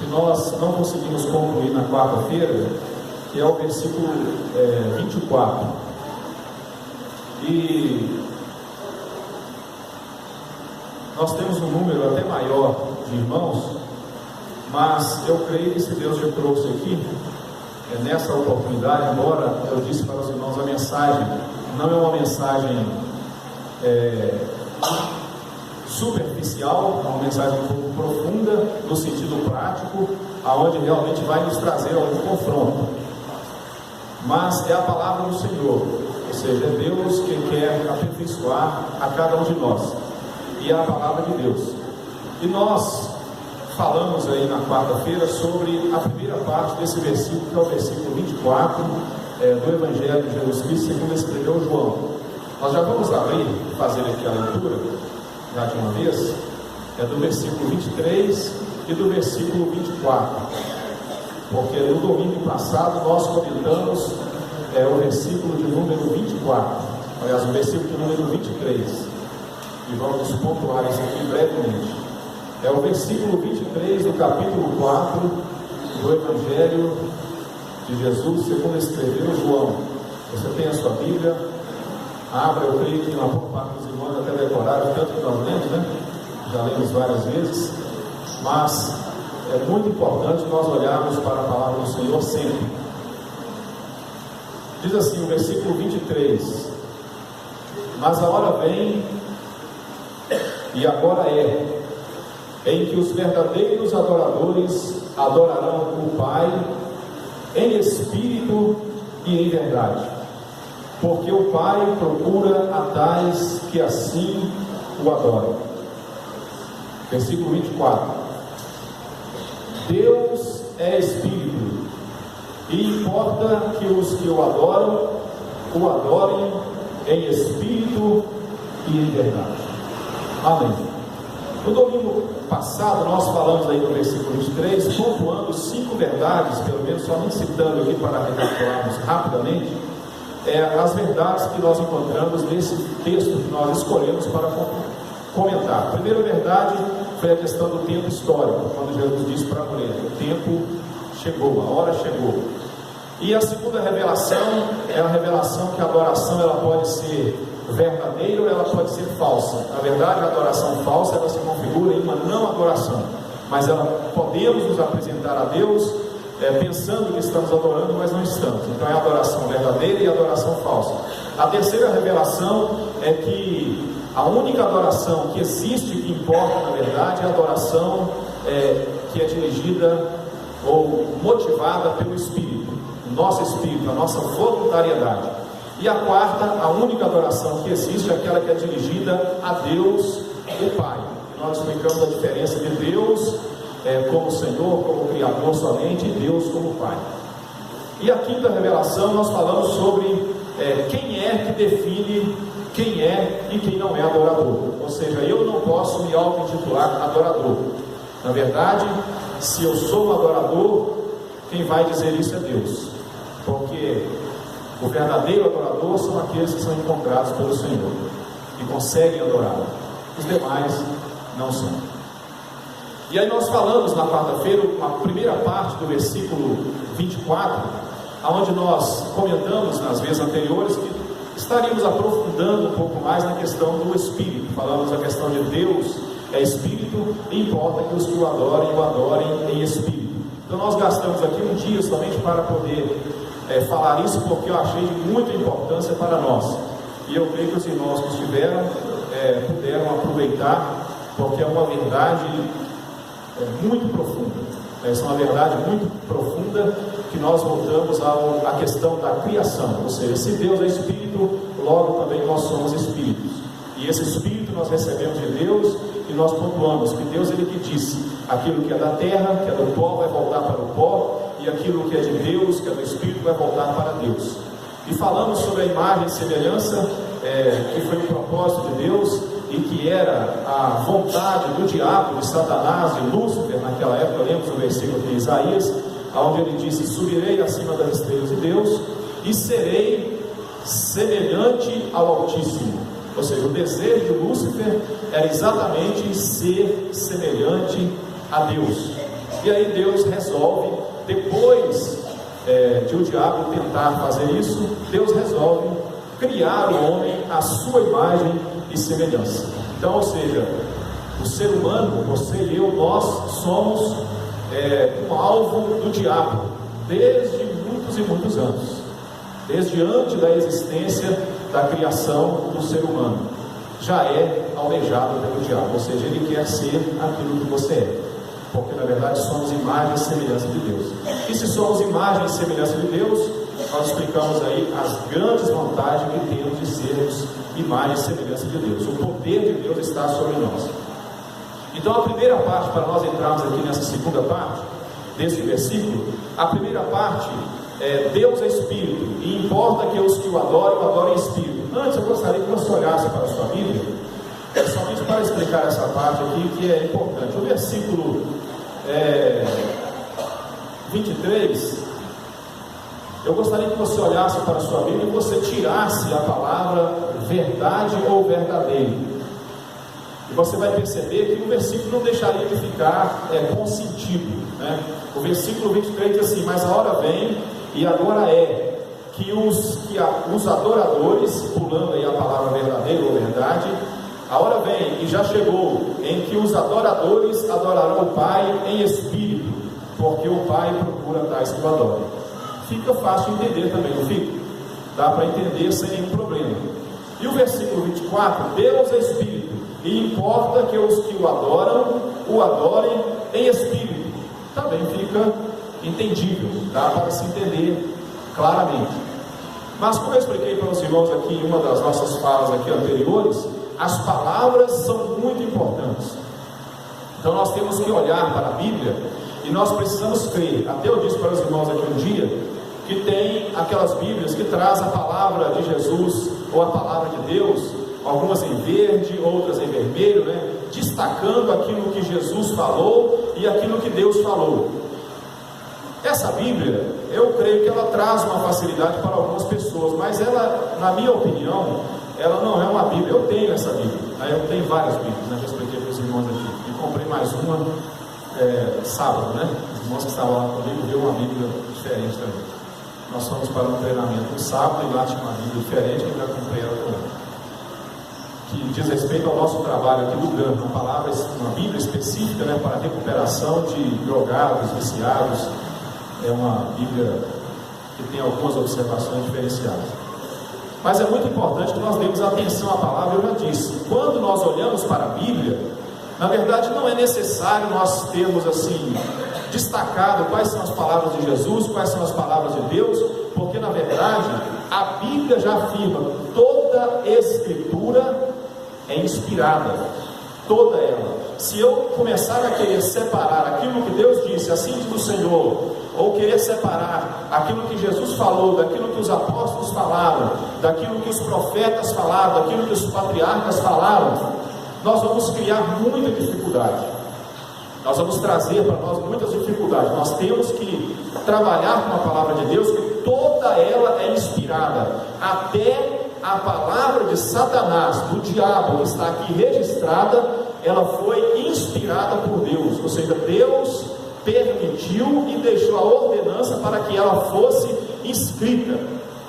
que nós não conseguimos concluir na quarta-feira, que é o versículo 24. E nós temos um número até maior de irmãos, mas eu creio que se Deus já trouxe aqui, nessa oportunidade, embora eu disse para os irmãos, a mensagem não é uma mensagem superficial, é uma mensagem um pouco profunda, no sentido prático, aonde realmente vai nos trazer algum confronto. Mas é a palavra do Senhor, ou seja, é Deus que quer aperfeiçoar a cada um de nós, e é a palavra de Deus. E nós falamos aí na quarta-feira sobre a primeira parte desse versículo, que é o versículo 24 do Evangelho de Jesus Cristo, segundo escreveu João. Nós já vamos abrir, fazer aqui a leitura, já de uma vez, do versículo 23 e do versículo 24, porque no domingo passado nós comentamos o versículo de número 24, aliás, o versículo de número 23, e vamos pontuar isso aqui brevemente. É o versículo 23 do capítulo 4 do Evangelho de Jesus, segundo escreveu João. Você tem a sua Bíblia? Abra, eu creio que uma boa parte dos irmãos até decoraram, tanto que nós lemos, né? Já lemos várias vezes, mas é muito importante nós olharmos para a palavra do Senhor sempre. Diz assim o versículo 23: mas a hora vem, e agora em que os verdadeiros adoradores adorarão o Pai em espírito e em verdade, porque o Pai procura a tais que assim o adoram. Versículo 24: Deus é espírito, e importa que os que o adoram, o adorem em espírito e em verdade. Amém. No domingo passado nós falamos aí no versículo 23, pontuando 5 verdades, pelo menos somente citando aqui para recapitularmos rapidamente, as verdades que nós encontramos nesse texto que nós escolhemos para comentar. A primeira verdade foi a questão do tempo histórico, quando Jesus disse para a mulher: o tempo chegou, a hora chegou. E a segunda revelação é a revelação que a adoração ela pode ser verdadeira ou ela pode ser falsa. Na verdade, a adoração falsa ela se configura em uma não adoração, mas podemos nos apresentar a Deus pensando que estamos adorando, mas não estamos. Então é a adoração verdadeira e a adoração falsa. A terceira revelação é que a única adoração que existe, que importa na verdade, é a adoração que é dirigida ou motivada pelo Espírito, o nosso Espírito, a nossa voluntariedade. E a quarta, a única adoração que existe é aquela que é dirigida a Deus, o Pai. Nós explicamos a diferença de Deus como Senhor, como Criador somente, e Deus como Pai. E a quinta revelação, nós falamos sobre quem é que define quem é e quem não é adorador. Ou seja, eu não posso me auto-intitular adorador. Na verdade, se eu sou um adorador, quem vai dizer isso é Deus, porque o verdadeiro adorador são aqueles que são encontrados pelo Senhor e conseguem adorá-lo. Os demais não são. E aí nós falamos na quarta-feira a primeira parte do versículo 24, onde nós comentamos nas vezes anteriores que estaríamos aprofundando um pouco mais na questão do Espírito. Falamos da questão de Deus é Espírito, e importa que os que o adorem em Espírito. Então nós gastamos aqui um dia somente para poder falar isso, porque eu achei de muita importância para nós, e eu creio que os irmãos que estiveram puderam aproveitar, porque é uma verdade muito profunda. Essa é uma verdade muito profunda, que nós voltamos à questão da criação, ou seja, se Deus é Espírito, logo também nós somos Espíritos, e esse Espírito nós recebemos de Deus, e nós pontuamos que Deus ele que disse: aquilo que é da terra, que é do pó, vai voltar para o pó, e aquilo que é de Deus, que é do Espírito, vai voltar para Deus. E falamos sobre a imagem e semelhança, que foi o propósito de Deus, e que era a vontade do diabo, de Satanás, de Lúcifer, naquela época. Lemos o versículo de Isaías, onde ele disse: subirei acima das estrelas de Deus, e serei semelhante ao Altíssimo. Ou seja, o desejo de Lúcifer era exatamente ser semelhante a Deus. E aí Deus resolve, depois de o diabo tentar fazer isso, Deus resolve criar o homem à sua imagem e semelhança. Então, ou seja, o ser humano, você e eu, nós somos um alvo do diabo desde muitos e muitos anos, desde antes da existência da criação do ser humano, já é almejado pelo diabo, ou seja, ele quer ser aquilo que você é, porque na verdade somos imagem e semelhança de Deus. E se somos imagem e semelhança de Deus, nós explicamos aí as grandes vantagens que temos de sermos imagem e semelhança de Deus. O poder de Deus está sobre nós. Então a primeira parte, para nós entrarmos aqui nessa segunda parte desse versículo, a primeira parte é: Deus é Espírito, e importa que os que o adorem em Espírito. Antes eu gostaria que você olhasse para a sua Bíblia, somente para explicar essa parte aqui que é importante. O versículo 23, eu gostaria que você olhasse para a sua Bíblia e você tirasse a palavra verdade ou verdadeiro. E você vai perceber que o versículo não deixaria de ficar com sentido, né? O versículo 23 diz assim: mas a hora vem, e agora que os adoradores, pulando aí a palavra verdadeiro ou verdade, a hora vem e já chegou, em que os adoradores adorarão o Pai em espírito, porque o Pai procura tais que o adorem. Fica fácil de entender também, não fica? Dá para entender sem nenhum problema. E o versículo 24: Deus é Espírito, e importa que os que o adorem em espírito. Também fica entendível, dá para se entender claramente. Mas como eu expliquei para os irmãos aqui em uma das nossas falas aqui anteriores, as palavras são muito importantes. Então nós temos que olhar para a Bíblia e nós precisamos crer. Até eu disse para os irmãos aqui um dia que tem aquelas Bíblias que traz a palavra de Jesus ou a palavra de Deus, algumas em verde, outras em vermelho, né? Destacando aquilo que Jesus falou e aquilo que Deus falou. Essa Bíblia, eu creio que ela traz uma facilidade para algumas pessoas, mas ela, na minha opinião, ela não é uma Bíblia. Eu tenho essa Bíblia, eu tenho várias Bíblias, né? Já expliquei para os irmãos aqui, e comprei mais uma sábado, né? Os irmãos que estavam lá comigo viram uma Bíblia diferente também. Nós fomos para um treinamento no sábado e lá tinha uma Bíblia diferente, que eu já comprei ela também, que diz respeito ao nosso trabalho aqui do GAM, uma Bíblia específica, né, para recuperação de drogados, viciados. É uma Bíblia que tem algumas observações diferenciadas. Mas é muito importante que nós demos atenção à palavra. Eu já disse, quando nós olhamos para a Bíblia, na verdade não é necessário nós termos assim destacado quais são as palavras de Jesus, quais são as palavras de Deus, porque na verdade a Bíblia já afirma: toda Escritura é inspirada, toda ela. Se eu começar a querer separar aquilo que Deus disse, assim diz o Senhor, ou querer separar aquilo que Jesus falou, daquilo que os apóstolos falaram, daquilo que os profetas falaram, daquilo que os patriarcas falaram, nós vamos criar muita dificuldade. Nós vamos trazer para nós muitas dificuldades. Nós temos que trabalhar com a palavra de Deus, que toda ela é inspirada. Até a palavra de Satanás, do diabo, que está aqui registrada, ela foi inspirada por Deus. Ou seja, Deus permitiu e deixou a ordenança para que ela fosse escrita,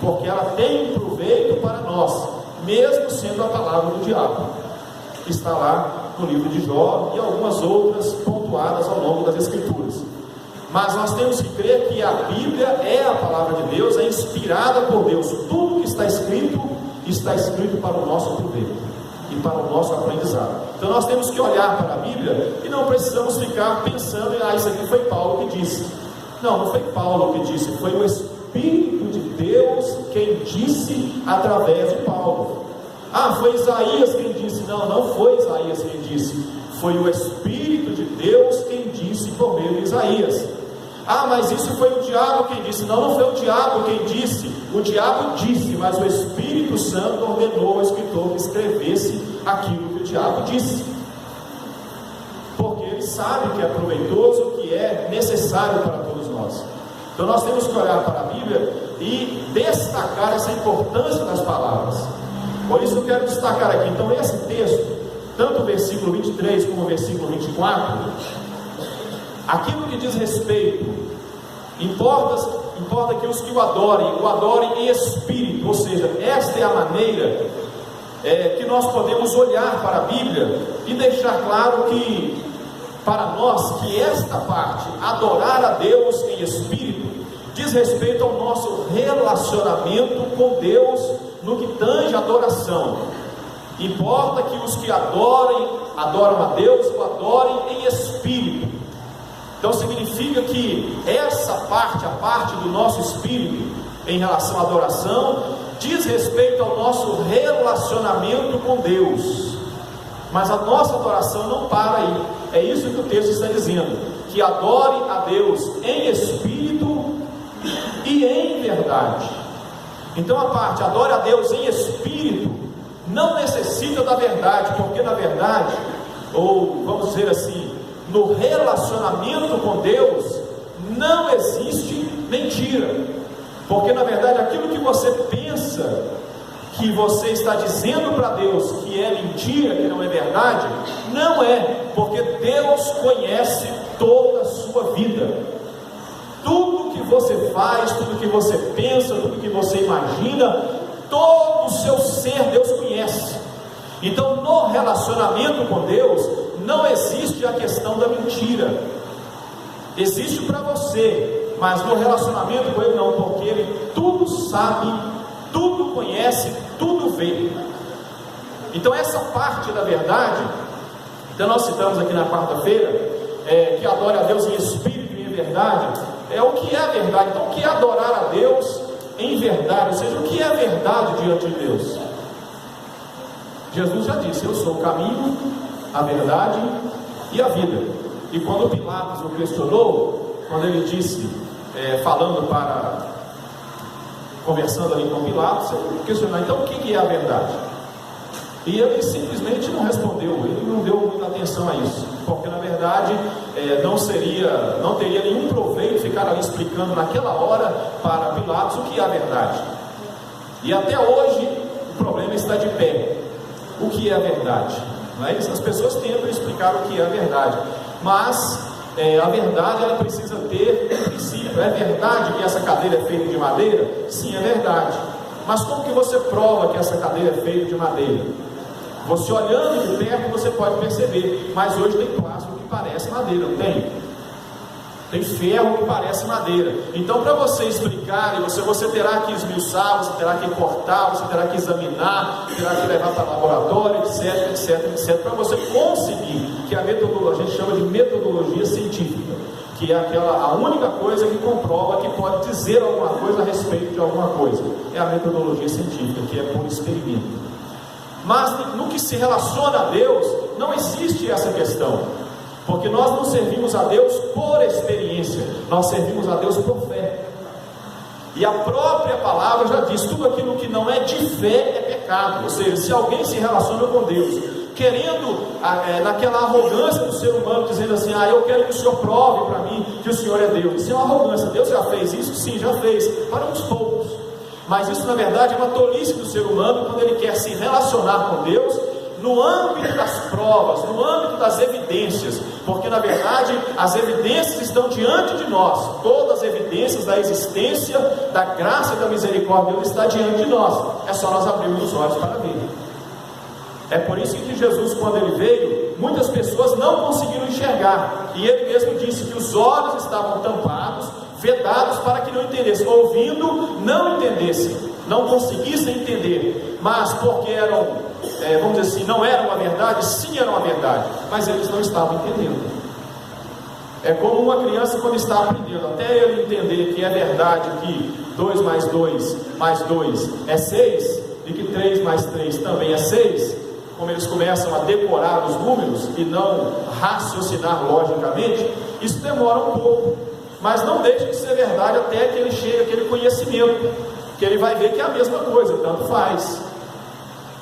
porque ela tem proveito para nós, mesmo sendo a palavra do diabo. Está lá no livro de Jó e algumas outras pontuadas ao longo das Escrituras. Mas nós temos que crer que a Bíblia é a palavra de Deus, é inspirada por Deus. Tudo que está escrito para o nosso proveito e para o nosso aprendizado. Então nós temos que olhar para a Bíblia e não precisamos ficar pensando: isso aqui foi Paulo que disse. Não foi Paulo que disse, foi o Espírito de Deus quem disse através de Paulo. Foi Isaías quem disse. Não foi Isaías quem disse, foi o Espírito de Deus quem disse por meio de Isaías. Mas isso foi o diabo quem disse. Não foi o diabo quem disse. O diabo disse, mas o Espírito Santo ordenou ao escritor que escrevesse aquilo que o diabo disse, porque ele sabe que é proveitoso, que é necessário para todos nós. Então nós temos que olhar para a Bíblia e destacar essa importância das palavras. Por isso eu quero destacar aqui, então, esse texto, tanto o versículo 23 como o versículo 24, aquilo que diz respeito, importa que os que o adorem em espírito, ou seja, esta é a maneira que nós podemos olhar para a Bíblia e deixar claro que, para nós, que esta parte, adorar a Deus em espírito, diz respeito ao nosso relacionamento com Deus no que tange a adoração. Importa que os que adoram a Deus, o adorem em espírito. Então significa que essa parte, a parte do nosso espírito em relação à adoração, diz respeito ao nosso relacionamento com Deus. Mas a nossa adoração não para aí. É isso que o texto está dizendo, que adore a Deus em espírito e em verdade. Então a parte adore a Deus em espírito não necessita da verdade, porque na verdade, ou vamos dizer assim, no relacionamento com Deus não existe mentira, porque na verdade aquilo que você pensa que você está dizendo para Deus que é mentira, que não é verdade, não é, porque Deus conhece toda a sua vida. Tudo que você faz, tudo que você pensa, tudo que você imagina, todo o seu ser Deus conhece. Então no relacionamento com Deus não existe a questão da mentira. Existe para você, mas no relacionamento com Ele não, porque Ele tudo sabe, tudo conhece, tudo vê. Então essa parte da verdade, então nós citamos aqui na quarta-feira, que adore a Deus em espírito e em verdade, é o que é a verdade. Então o que é adorar a Deus em verdade, ou seja, o que é a verdade diante de Deus? Jesus já disse: eu sou o caminho, a verdade e a vida. E quando Pilatos o questionou, quando ele disse, conversando ali com Pilatos, ele questionou: então o que é a verdade? E ele simplesmente não respondeu, ele não deu muita atenção a isso, porque na verdade não teria nenhum proveito ficar ali explicando naquela hora para Pilatos o que é a verdade. E até hoje o problema está de pé. O que é a verdade? Não é? As pessoas tentam explicar o que é a verdade, mas a verdade ela precisa ter um princípio. É verdade que essa cadeira é feita de madeira? Sim, é verdade. Mas como que você prova que essa cadeira é feita de madeira? Você olhando de perto você pode perceber, mas hoje tem plástico que parece madeira, não tem? Tem ferro que parece madeira. Então para você explicar, você terá que esmiuçar, você terá que cortar, você terá que examinar, terá que levar para o laboratório, etc, para você conseguir, que a metodologia, a gente chama de metodologia científica, que é a única coisa que comprova que pode dizer alguma coisa a respeito de alguma coisa, é a metodologia científica, que é por experimento. Mas no que se relaciona a Deus, não existe essa questão, porque nós não servimos a Deus por experiência, nós servimos a Deus por fé. E a própria palavra já diz: tudo aquilo que não é de fé é pecado. Ou seja, se alguém se relaciona com Deus querendo, naquela arrogância do ser humano, dizendo assim: eu quero que o Senhor prove para mim que o Senhor é Deus. Isso é uma arrogância. Deus já fez isso? Sim, já fez, para uns poucos. Mas isso na verdade é uma tolice do ser humano, quando ele quer se relacionar com Deus no âmbito das provas, no âmbito das evidências, porque na verdade as evidências estão diante de nós. Todas as evidências da existência, da graça e da misericórdia de Deus está diante de nós, é só nós abrirmos os olhos para ver. É por isso que Jesus, quando ele veio, muitas pessoas não conseguiram enxergar, e ele mesmo disse que os olhos estavam tampados, vedados, para que não entendessem, ouvindo, não entendessem, não conseguissem entender, mas porque eram, vamos dizer assim, não era uma verdade, sim era uma verdade, mas eles não estavam entendendo. É como uma criança quando está aprendendo, até ele entender que é verdade que 2 mais 2 mais 2 é 6, e que 3 mais 3 também é 6, como eles começam a decorar os números e não raciocinar logicamente, isso demora um pouco, mas não deixa de ser verdade até que ele chegue àquele conhecimento, que ele vai ver que é a mesma coisa, tanto faz.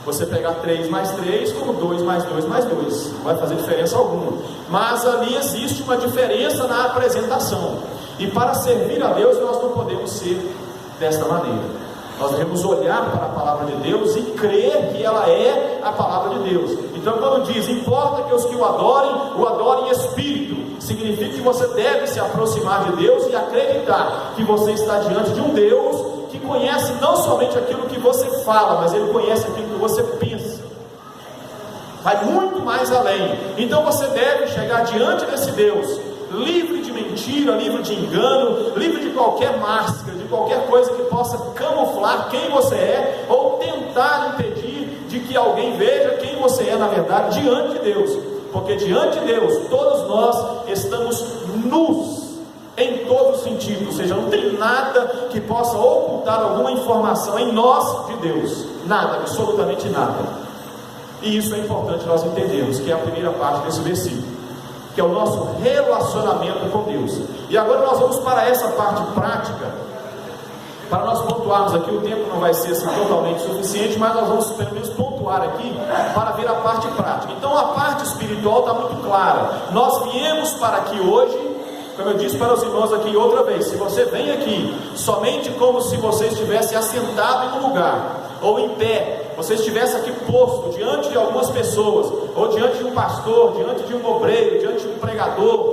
Você pegar 3 mais 3 como 2 mais 2 mais 2, não vai fazer diferença alguma, mas ali existe uma diferença na apresentação, e para servir a Deus nós não podemos ser desta maneira. Nós devemos olhar para a palavra de Deus e crer que ela é a palavra de Deus. Então quando diz, importa que os que o adorem em espírito, significa que você deve se aproximar de Deus e acreditar que você está diante de um Deus que conhece não somente aquilo que você fala, mas Ele conhece aquilo que você pensa. Vai muito mais além. Então você deve chegar diante desse Deus, livre de mentira, livre de engano, livre de qualquer máscara, de qualquer coisa que possa camuflar quem você é, ou tentar impedir de que alguém veja quem você é na verdade diante de Deus. Porque diante de Deus, todos nós estamos nus em todos os sentidos, ou seja, não tem nada que possa ocultar alguma informação em nós de Deus, nada, absolutamente nada. E isso é importante nós entendermos, que é a primeira parte desse versículo, que é o nosso relacionamento com Deus. E agora nós vamos para essa parte prática, para nós pontuarmos aqui. O tempo não vai ser assim totalmente suficiente, mas nós vamos pelo menos pontuar aqui, para ver a parte prática. Então a parte espiritual está muito clara. Nós viemos para aqui hoje, como eu disse para os irmãos aqui outra vez, se você vem aqui somente como se você estivesse assentado em um lugar, ou em pé, você estivesse aqui posto diante de algumas pessoas, ou diante de um pastor, diante de um obreiro, diante de um pregador,